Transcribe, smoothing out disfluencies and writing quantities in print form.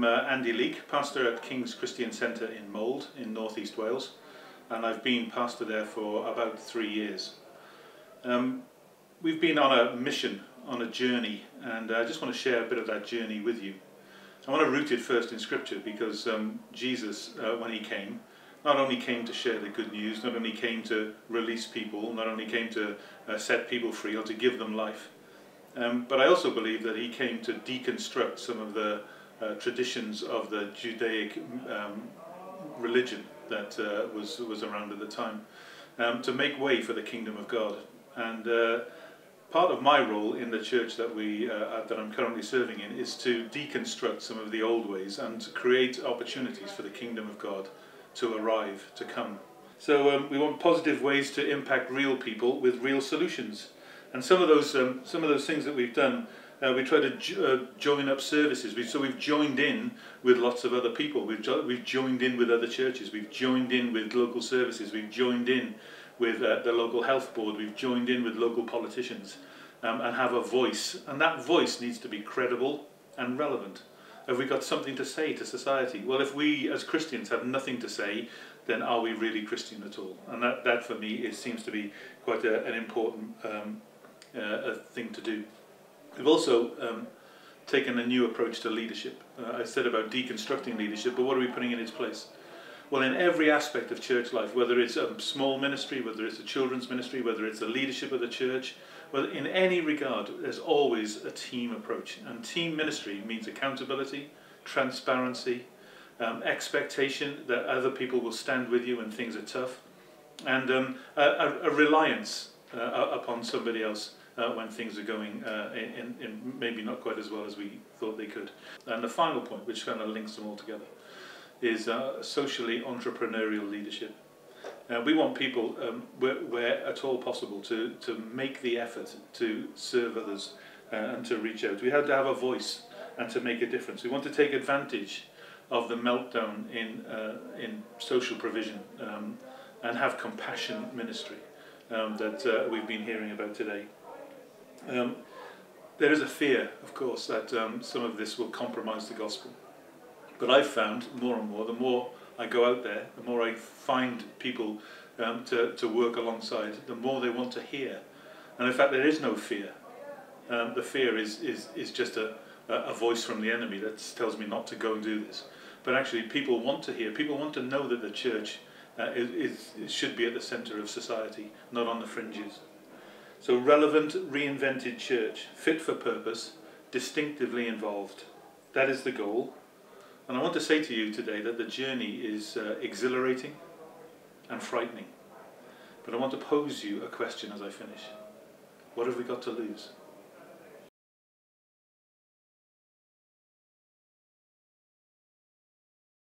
Andy Leake, pastor at King's Christian Centre in Mold in North East Wales, and I've been pastor there for about 3 years. We've been on a mission, on a journey, and I just want to share a bit of that journey with you. I want to root it first in Scripture because Jesus, when he came, not only came to share the good news, not only came to release people, not only came to set people free or to give them life, but I also believe that he came to deconstruct some of the traditions of the Judaic religion that was around at the time, to make way for the kingdom of God. And part of my role in the church that I'm currently serving in is to deconstruct some of the old ways and to create opportunities for the kingdom of God to arrive, to come. So we want positive ways to impact real people with real solutions. And some of those things that we've done, we try to join up services. So we've joined in with lots of other people. We've joined in with other churches. We've joined in with local services. We've joined in with the local health board. We've joined in with local politicians and have a voice. And that voice needs to be credible and relevant. Have we got something to say to society? Well, if we as Christians have nothing to say, then are we really Christian at all? And that for me seems to be quite an important thing to do. We've also taken a new approach to leadership. I said about deconstructing leadership, but what are we putting in its place? Well, in every aspect of church life, whether it's a small ministry, whether it's a children's ministry, whether it's the leadership of the church, well, in any regard, there's always a team approach. And team ministry means accountability, transparency, expectation that other people will stand with you when things are tough, and a reliance upon somebody else when things are going in maybe not quite as well as we thought they could. And the final point, which kind of links them all together, is socially entrepreneurial leadership. We want people, where at all possible, to make the effort to serve others and to reach out. We have to have a voice and to make a difference. We want to take advantage of the meltdown in social provision and have compassion ministry that we've been hearing about today. There is a fear, of course, that some of this will compromise the gospel. But I've found more and more, the more I go out there, the more I find people to work alongside, the more they want to hear. And in fact, there is no fear. The fear is just a voice from the enemy that tells me not to go and do this. But actually, people want to hear. People want to know that the church should be at the centre of society, not on the fringes. So relevant, reinvented church, fit for purpose, distinctively involved. That is the goal. And I want to say to you today that the journey is exhilarating and frightening. But I want to pose you a question as I finish. What have we got to lose?